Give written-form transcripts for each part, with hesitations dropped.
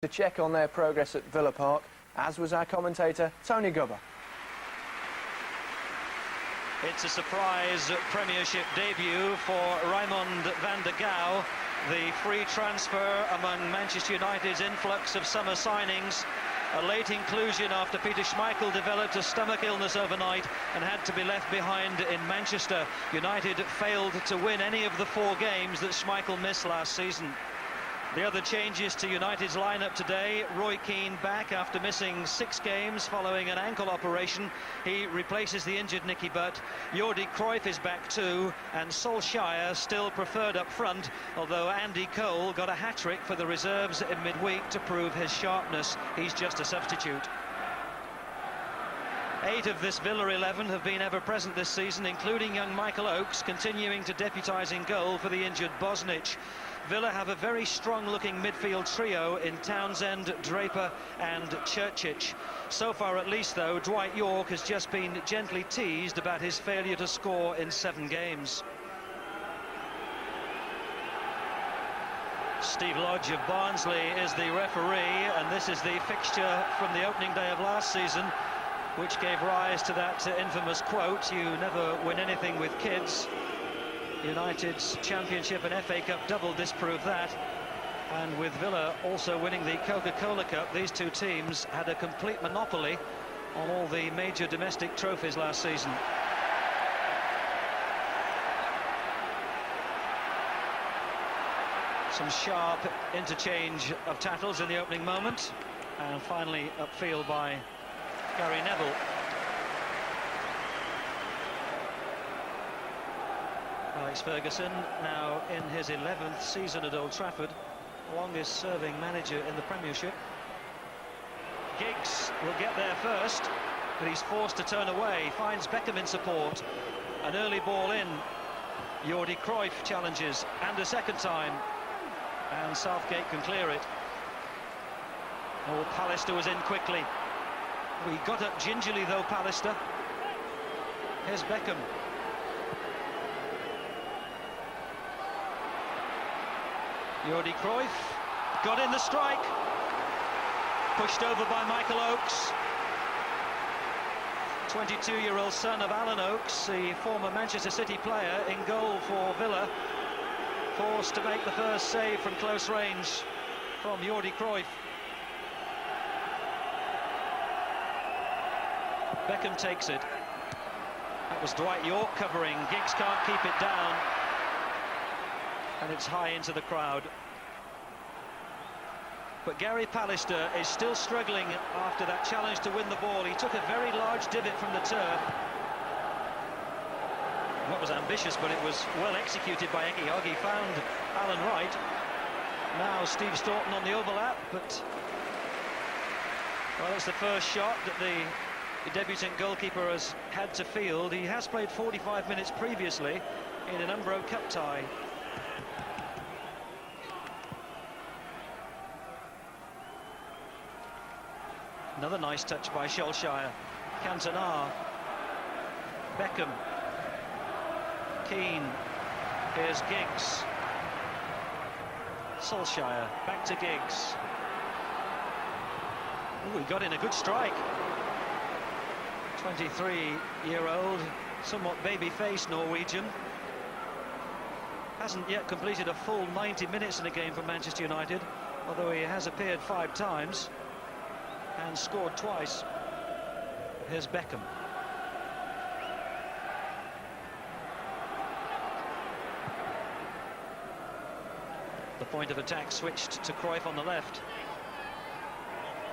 To check on their progress at Villa Park, as was our commentator, Tony Gubber. It's a surprise Premiership debut for Raymond van der Gouw, the free transfer among Manchester United's influx of summer signings. A late inclusion after Peter Schmeichel developed a stomach illness overnight and had to be left behind in Manchester. United failed to win any of the 4 games that Schmeichel missed last season. The other changes to United's lineup today: Roy Keane back after missing 6 games following an ankle operation. He replaces the injured Nicky Butt. Jordi Cruyff is back too, and Solskjaer still preferred up front, although Andy Cole got a hat-trick for the reserves in midweek to prove his sharpness. He's just a substitute. 8 of this Villa 11 have been ever present this season, including young Michael Oakes, continuing to deputise in goal for the injured Bosnich. Villa have a very strong-looking midfield trio in Townsend, Draper and Churchich. So far, at least, though, Dwight Yorke has just been gently teased about his failure to score in 7 games. Steve Lodge of Barnsley is the referee, and this is the fixture from the opening day of last season, which gave rise to that infamous quote, "You never win anything with kids." United's Championship and FA Cup double disproved that, and with Villa also winning the Coca-Cola Cup, these two teams had a complete monopoly on all the major domestic trophies last season. Some sharp interchange of tackles in the opening moment, and finally upfield by Gary Neville. Alex Ferguson, now in his 11th season at Old Trafford, longest serving manager in the Premiership. Giggs will get there first, but he's forced to turn away, finds Beckham in support. An early ball in. Jordi Cruyff challenges, and a second time, and Southgate can clear it. Oh, Pallister was in quickly. He got up gingerly though, Pallister. Here's Beckham. Jordi Cruyff got in the strike, pushed over by Michael Oakes. 22-year-old son of Alan Oakes, the former Manchester City player, in goal for Villa, forced to make the first save from close range from Jordi Cruyff. Beckham takes it. That was Dwight Yorke covering. Giggs can't keep it down, and it's high into the crowd. But Gary Pallister is still struggling after that challenge to win the ball. He took a very large divot from the turf. What was ambitious, but it was well executed by Eki Hogg. He found Alan Wright. Now Steve Staunton on the overlap, but well, it's the first shot that the debutant goalkeeper has had to field. He has played 45 minutes previously in an Umbro Cup tie. Another nice touch by Solskjaer. Cantona. Beckham. Keane. Here's Giggs. Solskjaer. Back to Giggs. Ooh, he got in a good strike. 23-year-old, somewhat baby-faced Norwegian. Hasn't yet completed a full 90 minutes in a game for Manchester United, although he has appeared 5 times and scored twice. Here's Beckham. The point of attack switched to Cruyff on the left.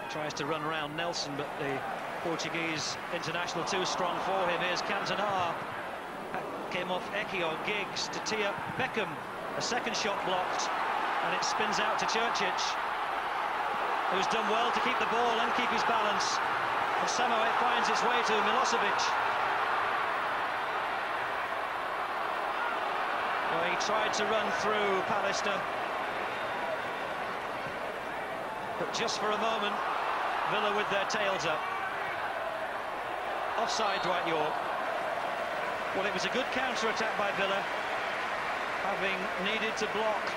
Tries to run around Nelson, but the Portuguese international too strong for him. Here's Cantona. That came off Eki or Giggs to tee up Beckham. A second shot blocked, and it spins out to Churchich, who's done well to keep the ball and keep his balance. And somehow it finds its way to Milosevic. Well, he tried to run through Pallister, but just for a moment, Villa with their tails up. Offside, Dwight Yorke. Well, it was a good counter-attack by Villa, having needed to block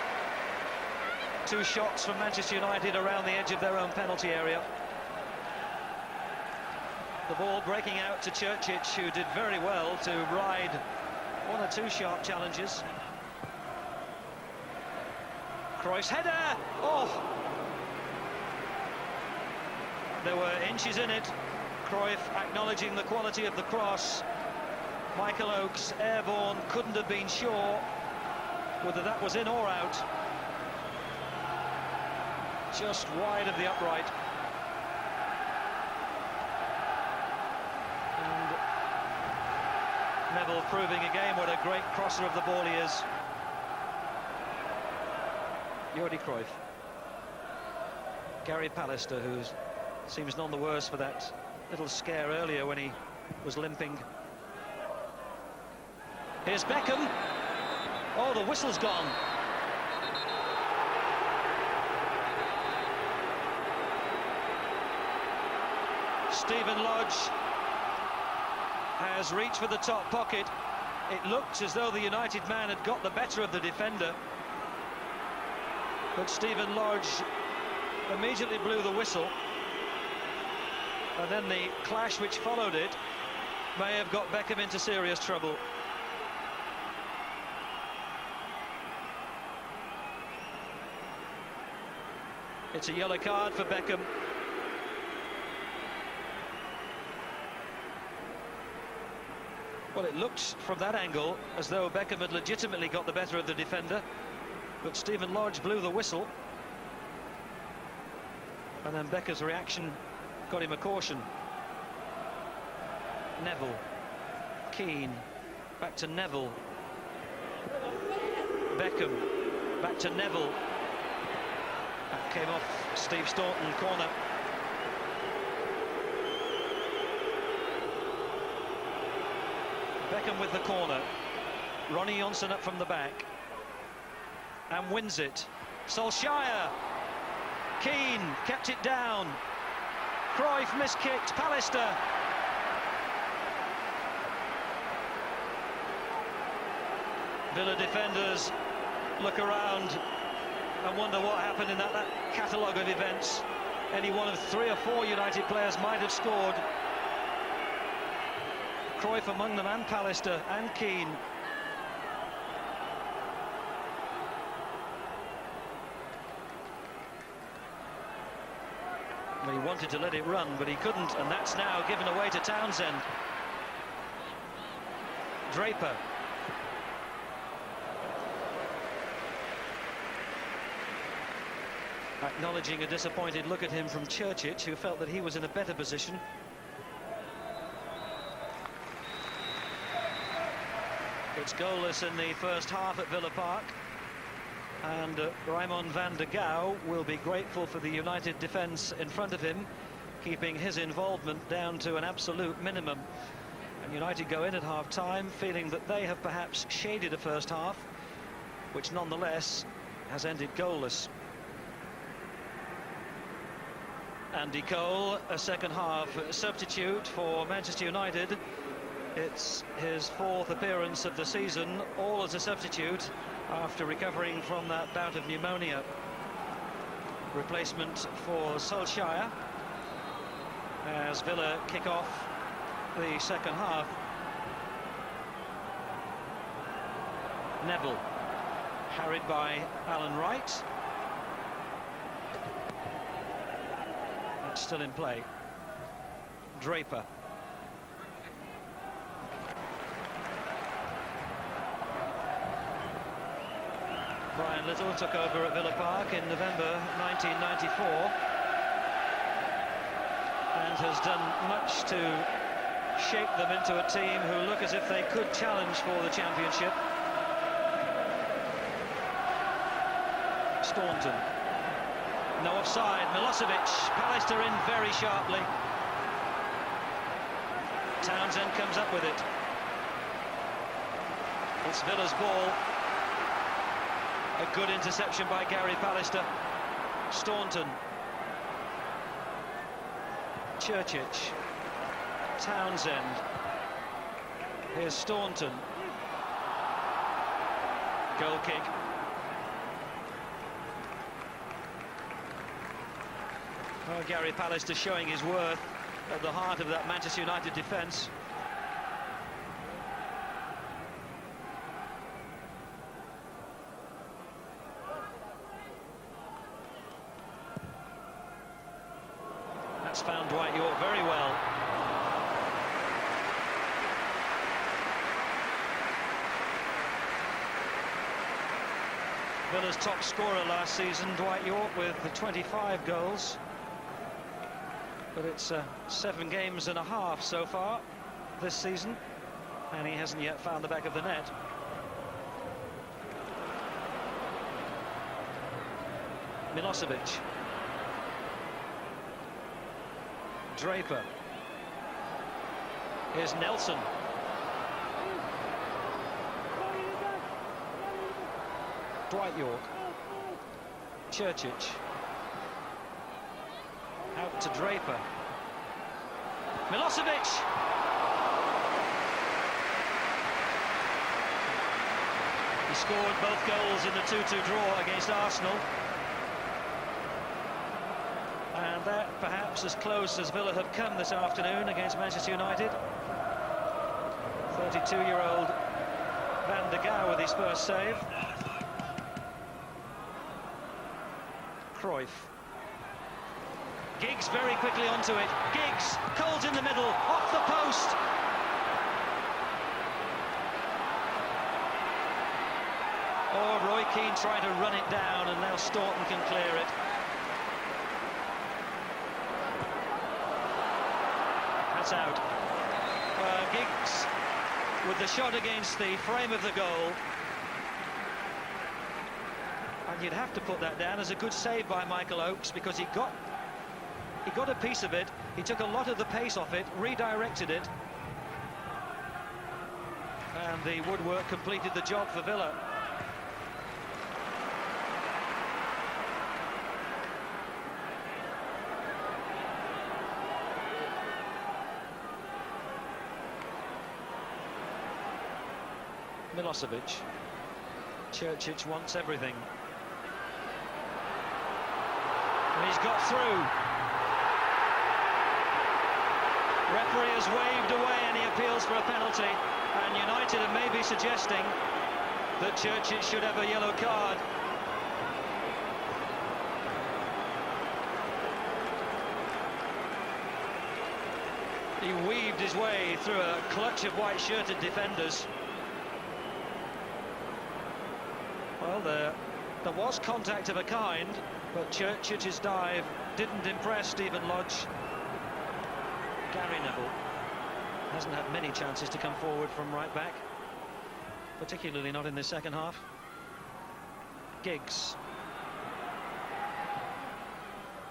2 shots from Manchester United around the edge of their own penalty area. The ball breaking out to Čurčić, who did very well to ride 1 or 2 sharp challenges. Cruyff's header! Oh! There were inches in it. Cruyff acknowledging the quality of the cross. Michael Oakes, airborne, couldn't have been sure whether that was in or out. Just wide of the upright. And Neville proving again what a great crosser of the ball he is. Jordi Cruyff. Gary Pallister, who seems none the worse for that little scare earlier when he was limping. Here's Beckham. Oh, the whistle's gone. Stephen Lodge has reached for the top pocket. It looked as though the United man had got the better of the defender, but Stephen Lodge immediately blew the whistle, and then the clash which followed it may have got Beckham into serious trouble. It's a yellow card for Beckham. Well, it looked from that angle as though Beckham had legitimately got the better of the defender, but Stephen Lodge blew the whistle, and then Beckham's reaction got him a caution. Neville, Keane, back to Neville, Beckham, back to Neville. That came off Steve Staunton, corner. Beckham with the corner. Ronnie Johnson up from the back and wins it. Solskjaer. Keane kept it down. Cruyff miskicked. Pallister. Villa defenders look around and wonder what happened in that catalogue of events. Any one of 3 or 4 United players might have scored. Cruyff among them, and Pallister and Keane. Well, he wanted to let it run, but he couldn't, and that's now given away to Townsend. Draper. Acknowledging a disappointed look at him from Čurčić, who felt that he was in a better position. It's goalless in the first half at Villa Park, and Raymond van der Gouw will be grateful for the United defence in front of him, keeping his involvement down to an absolute minimum. And United go in at half-time feeling that they have perhaps shaded a first half, which nonetheless has ended goalless. Andy Cole, a second-half substitute for Manchester United. It's his 4th appearance of the season, all as a substitute after recovering from that bout of pneumonia. Replacement for Solskjaer as Villa kick off the second half. Neville, harried by Alan Wright. That's still in play. Draper. Brian Little took over at Villa Park in November 1994 and has done much to shape them into a team who look as if they could challenge for the championship. Staunton. No offside. Milosevic. Pallister in very sharply. Townsend comes up with it. It's Villa's ball. A good interception by Gary Pallister. Staunton. Čurčić. Townsend. Here's Staunton. Goal kick. Well, Gary Pallister showing his worth at the heart of that Manchester United defence. That's found Dwight York very well. Villa's top scorer last season, Dwight York, with 25 goals. But it's 7 games and a half so far this season, and he hasn't yet found the back of the net. Milosevic. Draper. Here's Nelson. Dwight York. Churchich. Out to Draper. Milosevic! He scored both goals in the 2-2 draw against Arsenal. And that perhaps as close as Villa have come this afternoon against Manchester United. 32-year-old Van der Gaal with his first save. Cruyff. Giggs very quickly onto it. Giggs, Coles in the middle, off the post. Oh, Roy Keane trying to run it down, and now Staunton can clear it. That's out. Giggs with the shot against the frame of the goal. And you'd have to put that down as a good save by Michael Oakes, because he got a piece of it. He took a lot of the pace off it, redirected it, and the woodwork completed the job for Villa. Milosevic. Churchich wants everything. And he's got through. Referee has waved away any appeals for a penalty, and United are maybe suggesting that Churchich should have a yellow card. He weaved his way through a clutch of white-shirted defenders. Well, there was contact of a kind, but Churchich's dive didn't impress Stephen Lodge. Gary Neville hasn't had many chances to come forward from right back, particularly not in the second half. Giggs.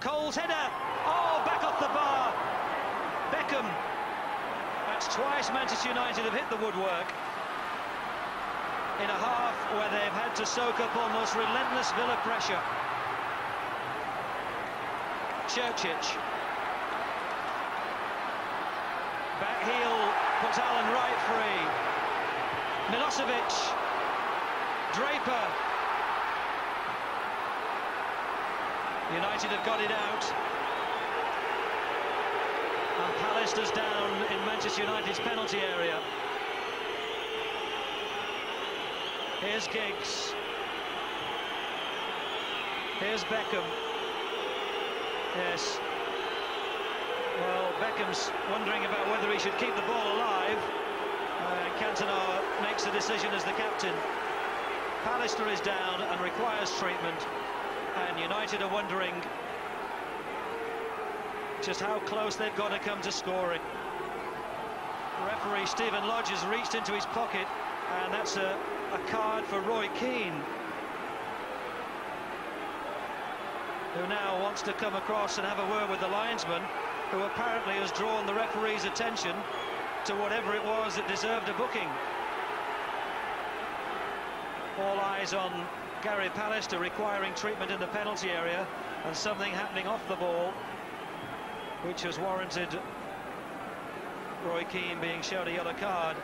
Cole's header! Oh, back off the bar! Beckham. That's twice Manchester United have hit the woodwork in a half where they've had to soak up almost relentless Villa pressure. Churchich. Back heel puts Alan Wright free. Milosevic. Draper. United have got it out. And Pallister's down in Manchester United's penalty area. Here's Giggs. Here's Beckham. Yes. Well, Beckham's wondering about whether he should keep the ball alive. Cantona makes the decision as the captain. Pallister is down and requires treatment. And United are wondering just how close they've got to come to scoring. Referee Stephen Lodge has reached into his pocket, and that's a card for Roy Keane, who now wants to come across and have a word with the linesman, who apparently has drawn the referee's attention to whatever it was that deserved a booking. All eyes on Gary Pallister requiring treatment in the penalty area, and something happening off the ball which has warranted Roy Keane being shown a yellow card,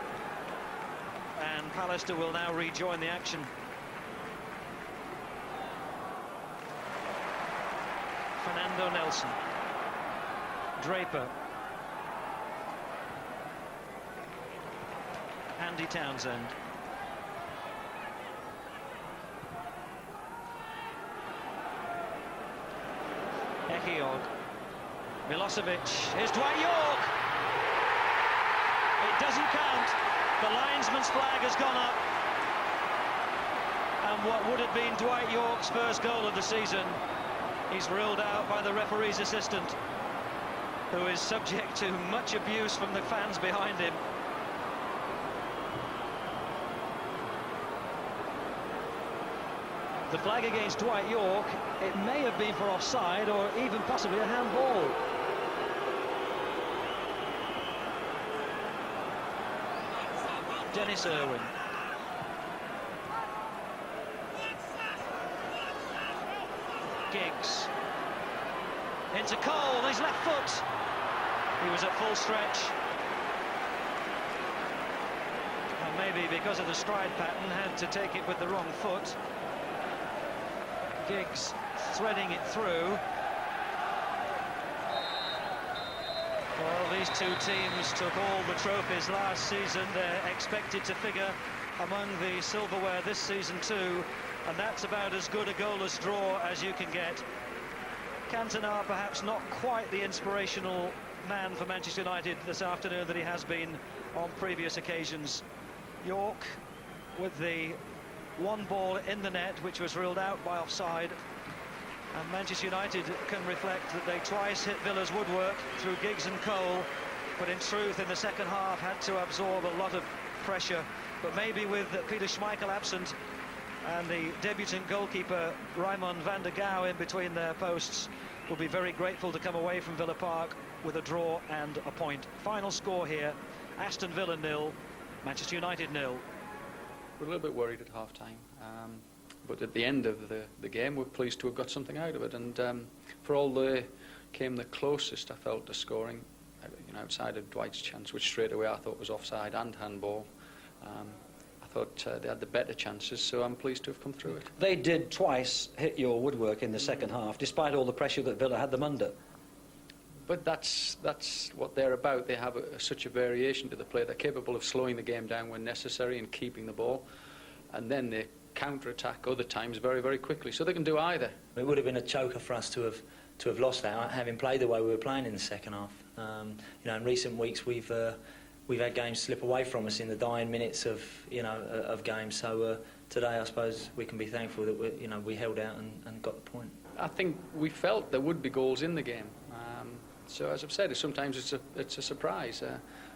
and Pallister will now rejoin the action. Fernando Nelson. Draper. Andy Townsend. Ekiog. Milosevic. Here's Dwight York. It doesn't count. The linesman's flag has gone up. And what would have been Dwight York's first goal of the season, he's ruled out by the referee's assistant, who is subject to much abuse from the fans behind him. The flag against Dwight York, it may have been for offside or even possibly a handball. Dennis Irwin. Giggs. Into Cole, his left foot. He was at full stretch. And maybe because of the stride pattern, had to take it with the wrong foot. Giggs threading it through. Well, these two teams took all the trophies last season. They're expected to figure among the silverware this season too, and that's about as good a goalless draw as you can get. Cantona perhaps not quite the inspirational man for Manchester United this afternoon that he has been on previous occasions. York with the one ball in the net, which was ruled out by offside. And Manchester United can reflect that they twice hit Villa's woodwork through Giggs and Cole, but in truth, in the second half, had to absorb a lot of pressure. But maybe with Peter Schmeichel absent and the debutant goalkeeper Raymond van der Gouw in between their posts, will be very grateful to come away from Villa Park with a draw and a point. Final score here, Aston Villa 0, Manchester United 0. We're a little bit worried at half-time, but at the end of the game, we're pleased to have got something out of it. And for all they came the closest, I felt, to scoring, outside of Dwight's chance, which straight away I thought was offside and handball. I thought they had the better chances, so I'm pleased to have come through it. They did twice hit your woodwork in the second half, despite all the pressure that Villa had them under. But that's what they're about. They have such a variation to the play. They're capable of slowing the game down when necessary and keeping the ball, and then they counter-attack other times very, very quickly. So they can do either. It would have been a choker for us to have lost that, having played the way we were playing in the second half. In recent weeks we've had games slip away from us in the dying minutes of games. So today, I suppose we can be thankful that we held out and got the point. I think we felt there would be goals in the game. So as I've said, sometimes it's a surprise.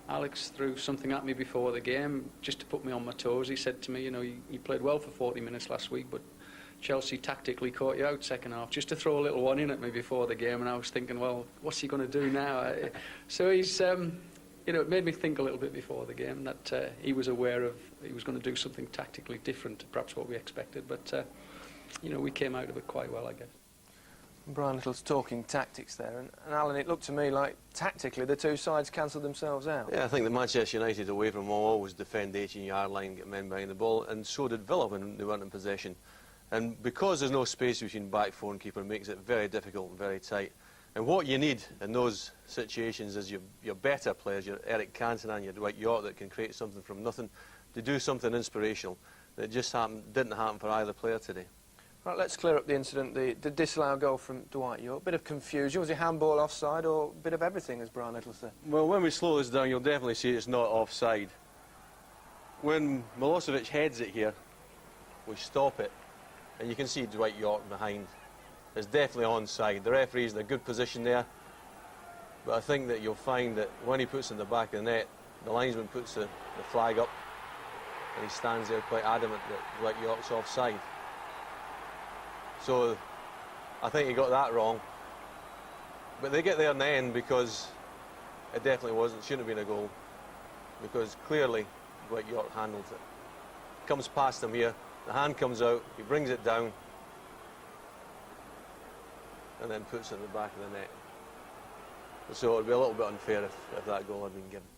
Alex threw something at me before the game just to put me on my toes. He said to me, you played well for 40 minutes last week, but Chelsea tactically caught you out second half, just to throw a little one in at me before the game. And I was thinking, well, what's he going to do now? So he's, it made me think a little bit before the game that he was aware of he was going to do something tactically different to perhaps what we expected. But, we came out of it quite well, I guess. Brian Little's talking tactics there, and Alan, it looked to me like tactically the two sides cancelled themselves out. Yeah, I think that Manchester United away from home always defend the 18-yard line, get men behind the ball, and so did Villa when they weren't in possession. And because there's no space between back four and keeper, makes it very difficult and very tight. And what you need in those situations is your better players, your Eric Cantona and your Dwight York, that can create something from nothing, to do something inspirational. That just didn't happen for either player today. Right, let's clear up the incident, the disallowed goal from Dwight York. Bit of confusion. Was it handball offside or a bit of everything, as Brian Little said? Well, when we slow this down, you'll definitely see it's not offside. When Milosevic heads it here, we stop it, and you can see Dwight York behind. It's definitely onside. The referee's in a good position there, but I think that you'll find that when he puts it in the back of the net, the linesman puts the flag up, and he stands there quite adamant that Dwight York's offside. So I think he got that wrong. But they get there in the end because it definitely shouldn't have been a goal. Because clearly Dwight York handles it. Comes past him here, the hand comes out, he brings it down, and then puts it in the back of the net. So it would be a little bit unfair if that goal had been given.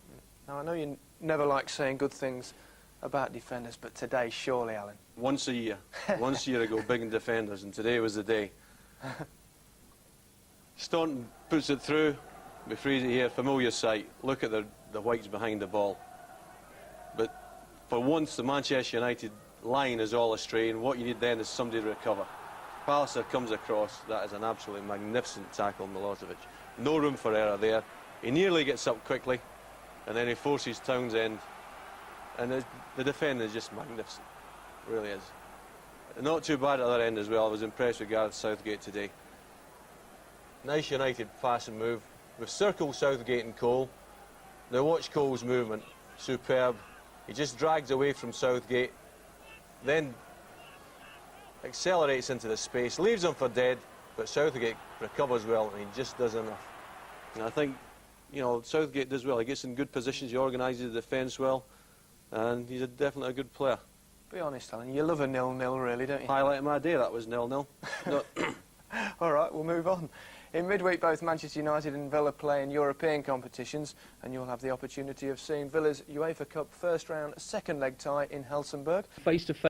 Now, I know you never like saying good things about defenders, but today, surely, Alan. Once a year. Once a year ago, big in defenders, and today was the day. Staunton puts it through, We freeze it here, familiar sight. Look at the whites behind the ball. But for once, the Manchester United line is all astray, and what you need then is somebody to recover. Palliser comes across. That is an absolutely magnificent tackle, Milosevic. No room for error there. He nearly gets up quickly, and then he forces Townsend. And the defending is just magnificent. It really is. Not too bad at the other end as well. I was impressed with Gareth Southgate today. Nice United pass and move. We've circled Southgate and Cole. Now watch Cole's movement. Superb. He just drags away from Southgate, then accelerates into the space, leaves him for dead, but Southgate recovers well, and he just does enough. And I think, you know, Southgate does well. He gets in good positions, he organises the defence well, and he's definitely a good player. Be honest, Alan, you love a 0-0 really, don't you? Highlight of my day, that was 0-0. All right, we'll move on. In midweek, both Manchester United and Villa play in European competitions, and you'll have the opportunity of seeing Villa's UEFA Cup first round second leg tie in Helsingborg. Face-to-face.